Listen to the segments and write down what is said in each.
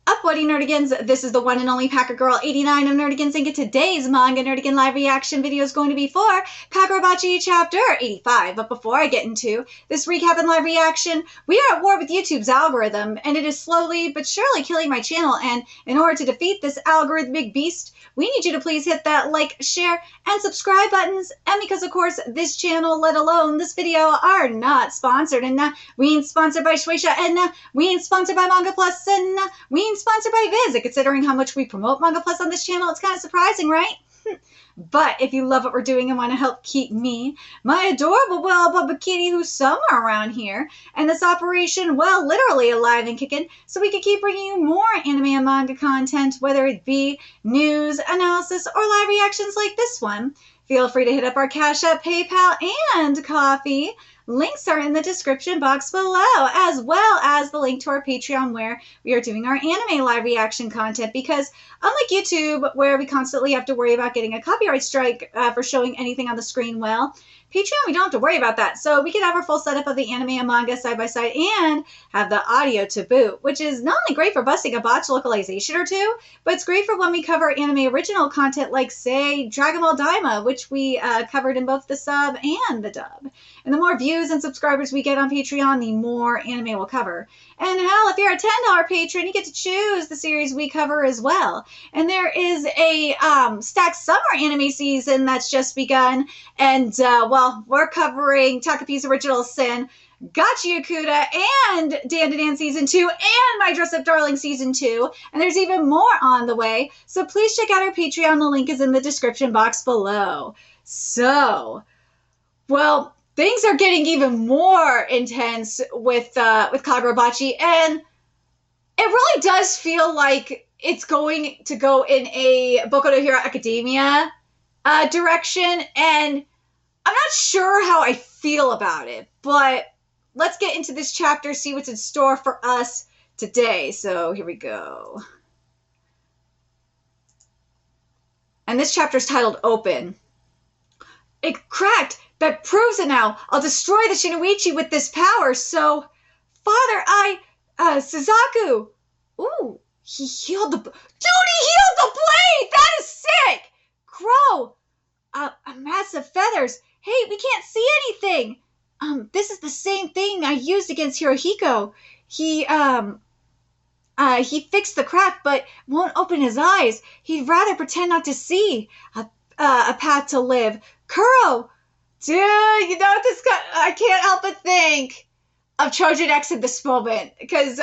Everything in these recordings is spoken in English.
Up, Buddy Nerdigans? This is the one and only Packer Girl 89 of Nerdigans, and today's Manga Nerdigan live reaction video is going to be for Kagurabachi Chapter 85. But before I get into this recap and live reaction, we are at war with YouTube's algorithm, and it is slowly but surely killing my channel. And in order to defeat this algorithmic beast, we need you to please hit that like, share, and subscribe buttons. And because, of course, this channel, let alone this video, are not sponsored. And we ain't sponsored by Shueisha, and we ain't sponsored by Manga Plus, and we ain't sponsored by Viz. Considering how much we promote Manga Plus on this channel, it's kind of surprising, right? But if you love what we're doing and want to help keep me, my adorable Bubba Kitty, who's somewhere around here, and this operation, well, literally alive and kicking, so we can keep bringing you more anime and manga content, whether it be news, analysis, or live reactions like this one, feel free to hit up our Cash App, PayPal, and Coffee. Links are in the description box below, as well as the link to our Patreon where we are doing our anime live reaction content, because unlike YouTube, where we constantly have to worry about getting a copyright strike for showing anything on the screen, well, Patreon, we don't have to worry about that. So we can have our full setup of the anime and manga side by side and have the audio to boot, which is not only great for busting a botch localization or two, but it's great for when we cover anime original content like, say, Dragon Ball Daima, which we covered in both the sub and the dub. And the more views and subscribers we get on Patreon, the more anime we'll cover. And hell, if you're a $10 patron, you get to choose the series we cover as well. And there is a stacked summer anime season that's just begun. And, well, we're covering Takapi's Original Sin, Gachi Yakuta, and Dan to Dan Season 2, and My Dress Up Darling Season 2. And there's even more on the way. So please check out our Patreon. The link is in the description box below. So, well, things are getting even more intense with Kagurabachi, and it really does feel like it's going to go in a Boku no Hero Academia direction, and I'm not sure how I feel about it, but let's get into this chapter, see what's in store for us today. So here we go. And this chapter is titled Open. It cracked! That proves it now. I'll destroy the Shinoichi with this power, so... Father, Suzaku! Ooh, he healed the... Dude, he healed the blade! That is sick! Crow! A mass of feathers. Hey, we can't see anything! This is the same thing I used against Hirohiko. He fixed the crack, but won't open his eyes. He'd rather pretend not to see. A path to live. Kuro! Dude, you know this guy, I can't help but think of Chojin X in this moment, because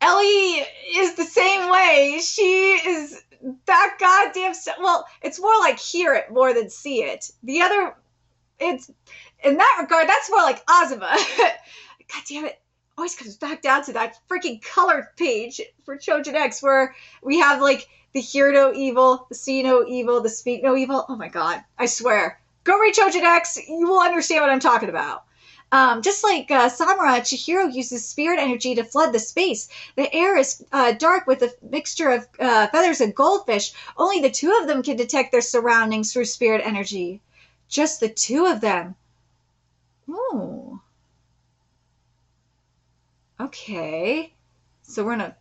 Ellie is the same way. She is that goddamn, well, it's more like hear it more than see it. The other, it's, in that regard, that's more like Azuma. God damn it, always comes back down to that freaking color page for Chojin X, where we have like the hear no evil, the see no evil, the speak no evil. Oh my god, I swear. Go read Chojin X, you will understand what I'm talking about. Just like Samura, Chihiro uses spirit energy to flood the space. The air is dark with a mixture of feathers and goldfish. Only the two of them can detect their surroundings through spirit energy. Just the two of them. Ooh. Okay. So we're in a...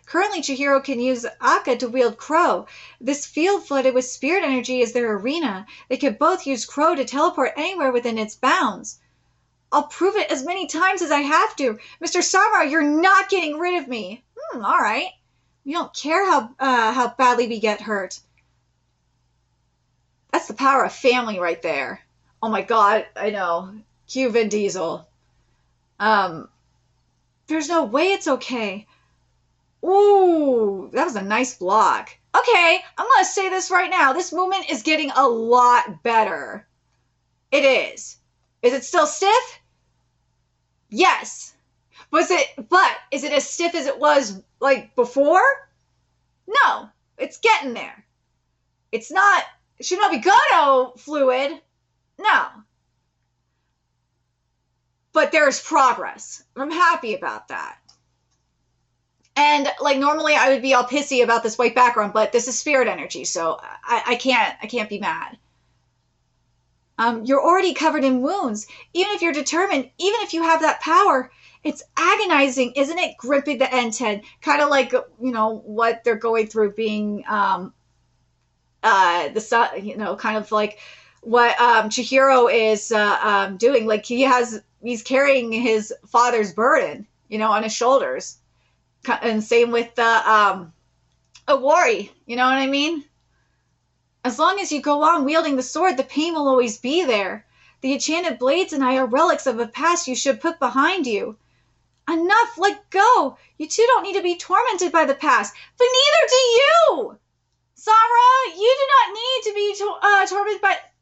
Currently, Chihiro can use Akka to wield Crow. This field flooded with spirit energy is their arena. They could both use Crow to teleport anywhere within its bounds. I'll prove it as many times as I have to. Mr. Samura, you're not getting rid of me. All right. You don't care how badly we get hurt. That's the power of family right there. Oh my god, I know. Cue Vin Diesel. There's no way it's okay. Ooh, that was a nice block. Okay, I'm going to say this right now. This movement is getting a lot better. It is. Is it still stiff? Yes. But is it as stiff as it was, like, before? No. It's getting there. It's not Shinobi Goto fluid. No. But there's progress. I'm happy about that. And, like, normally I would be all pissy about this white background, but this is spirit energy, so I can't be mad. You're already covered in wounds. Even if you're determined, even if you have that power, It's agonizing, isn't it? Gripping the N10, kind of like, you know, what they're going through being the son, you know, kind of like what Chihiro is doing. Like he's carrying his father's burden, you know, on his shoulders. And same with Awori, you know what I mean? As long as you go on wielding the sword, the pain will always be there. The enchanted blades and I are relics of a past you should put behind you. Enough, let go. You two don't need to be tormented by the past, but neither do you. Samura, you do not need to be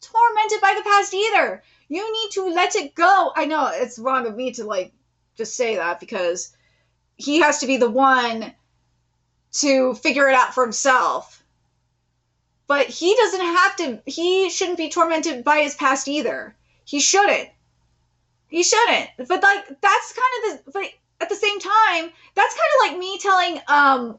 tormented by the past either. You need to let it go. I know it's wrong of me to like just say that because he has to be the one to figure it out for himself. But he doesn't have to, he shouldn't be tormented by his past either. He shouldn't. He shouldn't. But like, that's kind of but at the same time, that's kind of like me telling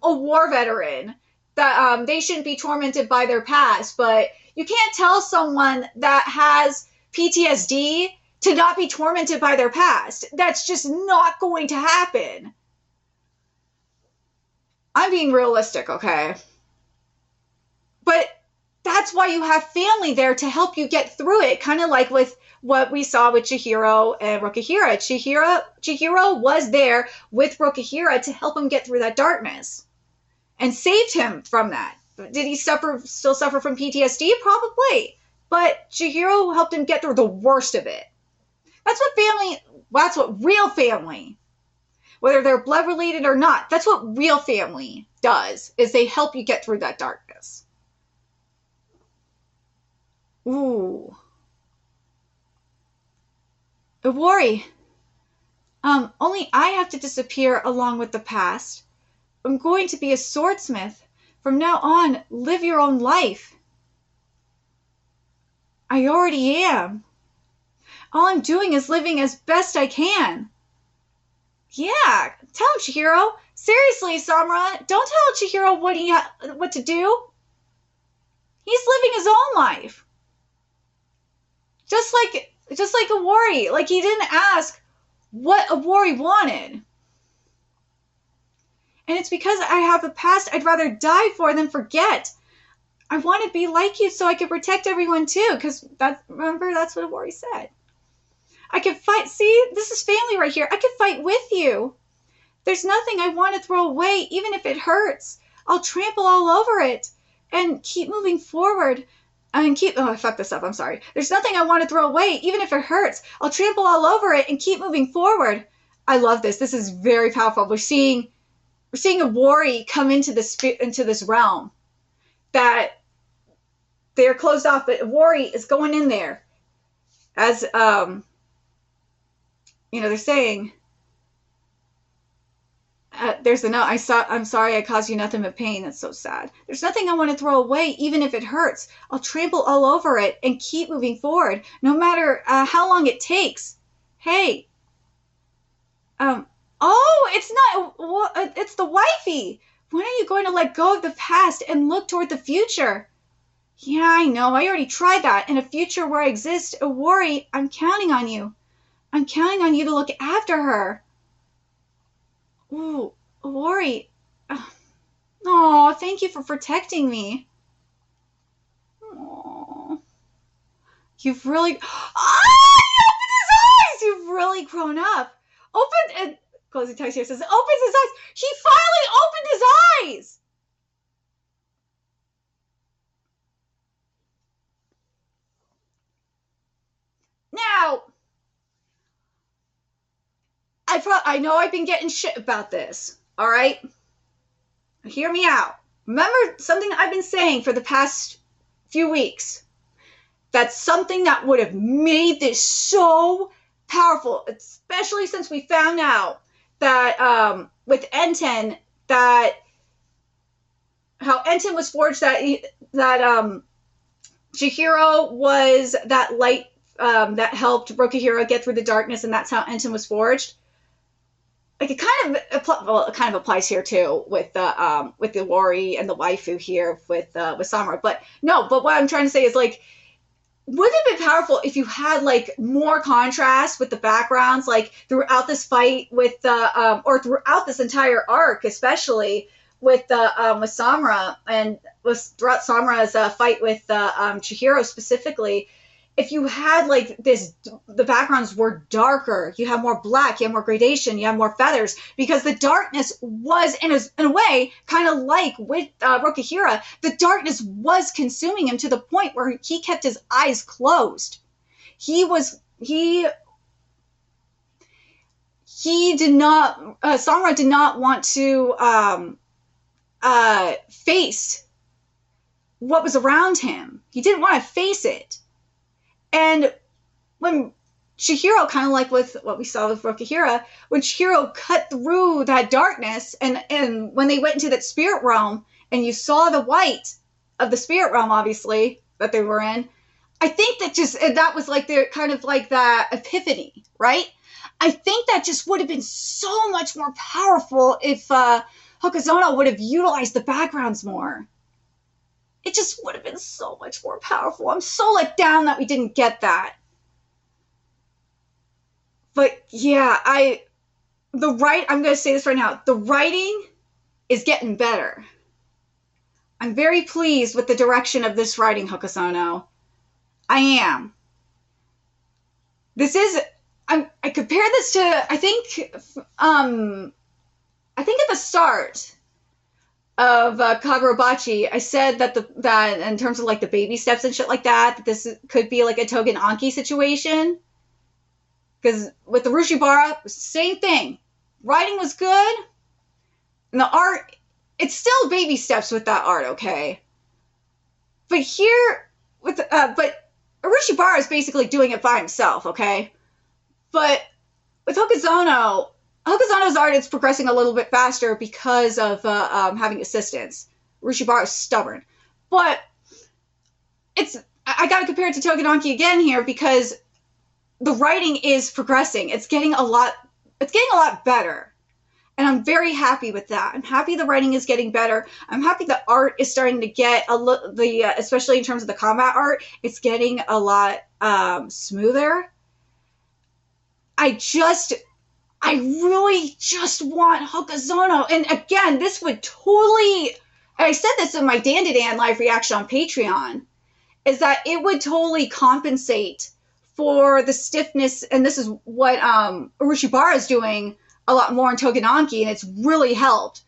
a war veteran that they shouldn't be tormented by their past. But you can't tell someone that has PTSD to not be tormented by their past. That's just not going to happen. I'm being realistic, okay? But that's why you have family there to help you get through it. Kind of like with what we saw with Chihiro and Rokihira. Chihiro was there with Rokihira to help him get through that darkness and saved him from that. Did he still suffer from PTSD? Probably. But Chihiro helped him get through the worst of it. That's what real family, whether they're blood related or not, that's what real family does, is they help you get through that darkness. Ooh. Awori. Only I have to disappear along with the past. I'm going to be a swordsmith. From now on, live your own life. I already am. All I'm doing is living as best I can. Yeah, tell him, Chihiro. Seriously, Samura, don't tell Chihiro what to do. He's living his own life. Just like Awori. Like, he didn't ask what Awori wanted. And it's because I have a past I'd rather die for than forget. I want to be like you so I can protect everyone too, because remember, that's what Awori said. I can fight. See, this is family right here. I can fight with you. There's nothing I want to throw away, even if it hurts. I'll trample all over it and keep moving forward. Oh, I fucked this up. I'm sorry. There's nothing I want to throw away, even if it hurts. I'll trample all over it and keep moving forward. I love this. This is very powerful. We're seeing Awori come into this realm that they're closed off, but Awori is going in there as they're saying. There's a note. I'm sorry I caused you nothing but pain. That's so sad. There's nothing I want to throw away, even if it hurts. I'll trample all over it and keep moving forward, no matter how long it takes. Hey. Oh, it's not. It's the wifey. When are you going to let go of the past and look toward the future? Yeah, I know. I already tried that. In a future where I exist, Awori, I'm counting on you. I'm counting on you to look after her. Ooh, Awori. Oh, thank you for protecting me. Oh, you've really. Ah, he opened his eyes. You've really grown up. Closing text here says, opens his eyes. He finally opened his eyes. Now, I know I've been getting shit about this, all right? Hear me out. Remember something I've been saying for the past few weeks? That's something that would have made this so powerful, especially since we found out that with N10, that how N10 was forged, that Chihiro was that light that helped Rokihira get through the darkness, and that's how N10 was forged. Like, it kind of applies here too with the Awori and the waifu here with Samura. But what I'm trying to say is, like, would it have been powerful if you had like more contrast with the backgrounds, like throughout this fight with the or throughout this entire arc, especially with the with Samura and was throughout Samura's fight with Chihiro specifically. If you had like this, the backgrounds were darker, you have more black, you have more gradation, you have more feathers, because the darkness was in a way kind of like with Rokihira, the darkness was consuming him to the point where he kept his eyes closed. He did not, Samura did not want to face what was around him. He didn't want to face it. And when Chihiro, kind of like with what we saw with Rokihira, when Chihiro cut through that darkness, and when they went into that spirit realm, and you saw the white of the spirit realm, obviously, that they were in, I think that was like their kind of like that epiphany, right? I think that just would have been so much more powerful if Hokuzono would have utilized the backgrounds more. It just would have been so much more powerful. I'm so let down that we didn't get that. But yeah, I'm going to say this right now. The writing is getting better. I'm very pleased with the direction of this writing, Hokuzono. I am. I compare this to, I think at the start of Kagurabachi, I said that in terms of like the baby steps and shit like that this could be like a Togen Anki situation. Because with the Rushibara, same thing. Writing was good, and the art, it's still baby steps with that art, okay? But here, but Urushibara is basically doing it by himself, okay? But with Hokuzono's art is progressing a little bit faster because of having assistance. Urushibara is stubborn. But I gotta compare it to Togenanki again here because the writing is progressing. It's getting a lot better. And I'm very happy with that. I'm happy the writing is getting better. I'm happy the art is starting to get especially in terms of the combat art, it's getting a lot smoother. I really just want Hokuzono. And again, this would totally, I said this in my Dan live reaction on Patreon, is that it would totally compensate for the stiffness, and this is what Urushibara is doing a lot more in Togenanki, and it's really helped,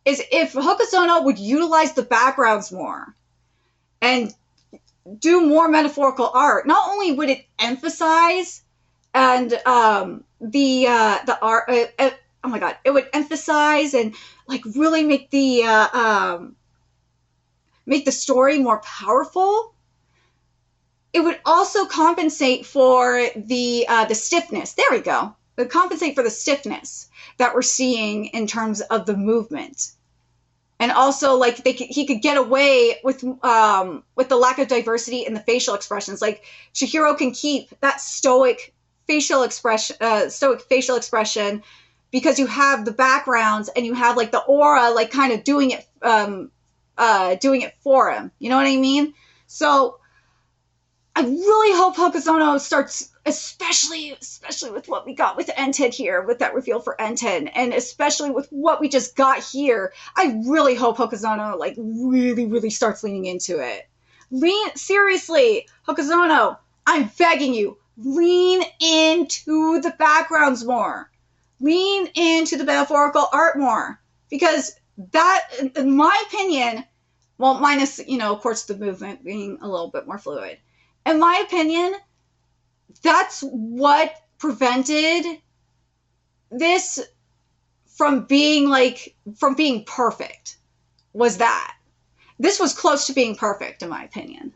is if Hokuzono would utilize the backgrounds more and do more metaphorical art, not only would it emphasize and the art, oh my god, it would emphasize and like really make the story more powerful. It would also compensate for the stiffness. There we go. It would compensate for the stiffness that we're seeing in terms of the movement, and also like he could get away with the lack of diversity in the facial expressions. Like Chihiro can keep that stoic facial expression because you have the backgrounds and you have like the aura like kind of doing it for him. You know what I mean? So I really hope Hokuzono starts, especially with what we got with Enten here, with that reveal for Enten, and especially with what we just got here. I really hope Hokuzono like really starts leaning into it. Seriously, Hokuzono, I'm begging you, lean into the backgrounds more. Lean into the metaphorical art more. Because that, in my opinion, well, minus, of course, the movement being a little bit more fluid. In my opinion, that's what prevented this from being perfect, was that. This was close to being perfect, in my opinion.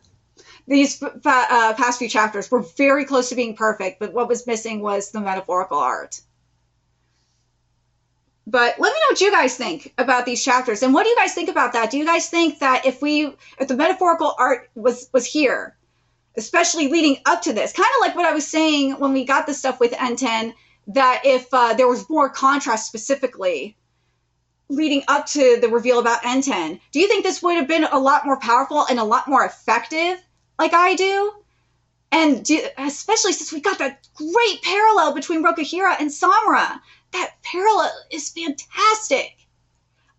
These past few chapters were very close to being perfect, but what was missing was the metaphorical art. But let me know what you guys think about these chapters. And what do you guys think about that? Do you guys think that if the metaphorical art was here, especially leading up to this, kind of like what I was saying when we got this stuff with Enten, that if there was more contrast specifically leading up to the reveal about Enten, do you think this would have been a lot more powerful and a lot more effective, like I do? And especially since we got that great parallel between Rokuhira and Samura. That parallel is fantastic.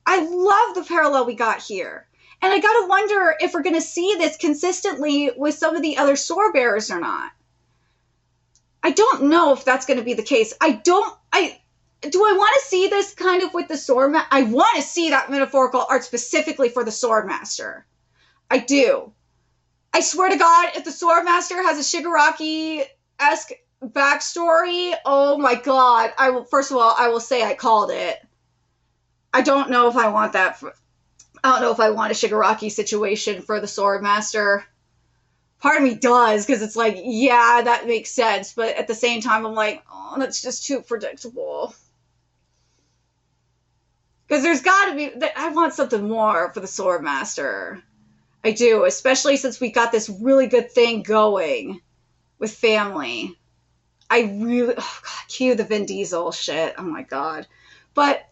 I love the parallel we got here. And I gotta wonder if we're gonna see this consistently with some of the other sword bearers or not. I don't know if that's gonna be the case. Do I want to see this kind of with the sword master? I want to see that metaphorical art specifically for the sword master. I do. I swear to God, if the sword master has a Shigaraki-esque backstory, oh my God. First of all, I will say I called it. I don't know if I want that. I don't know if I want a Shigaraki situation for the sword master. Part of me does, because it's like, yeah, that makes sense. But at the same time, I'm like, oh, that's just too predictable. Because there's got to be, I want something more for the sword master. I do, especially since we got this really good thing going with family. I really, oh God, cue the Vin Diesel shit. Oh my God. But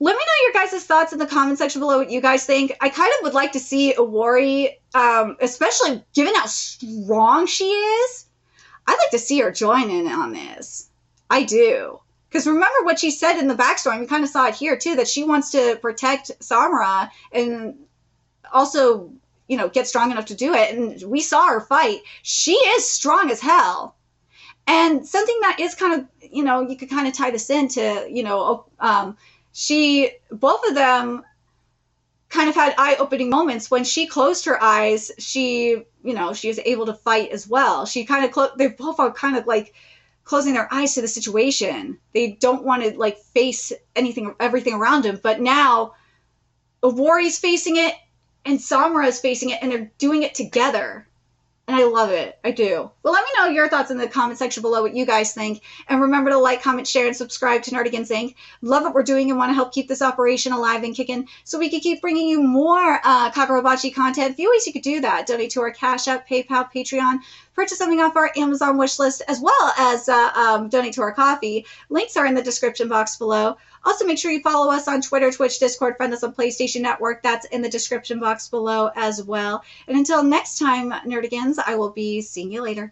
let me know your guys' thoughts in the comment section below what you guys think. I kind of would like to see Iwari, especially given how strong she is. I'd like to see her join in on this. I do. Because remember what she said in the backstory, we kind of saw it here too, that she wants to protect Samura and also, you know, get strong enough to do it. And we saw her fight. She is strong as hell. And something that is kind of, you know, you could kind of tie this into, you know, both of them kind of had eye-opening moments. When she closed her eyes, she was able to fight as well. She kind of, they both are kind of like closing their eyes to the situation. They don't want to like face everything around him. But now Iwari's facing it and Samura is facing it, and they're doing it together. And I love it. I do. But let me know your thoughts in the comment section below what you guys think. And remember to like, comment, share, and subscribe to Nerdigans Inc. Love what we're doing and want to help keep this operation alive and kicking so we can keep bringing you more Kagurabachi content. A few ways you could do that. Donate to our Cash App, PayPal, Patreon. Purchase something off our Amazon wish list, as well as donate to our coffee. Links are in the description box below. Also, make sure you follow us on Twitter, Twitch, Discord, friend us on PlayStation Network. That's in the description box below as well. And until next time, Nerdigans, I will be seeing you later.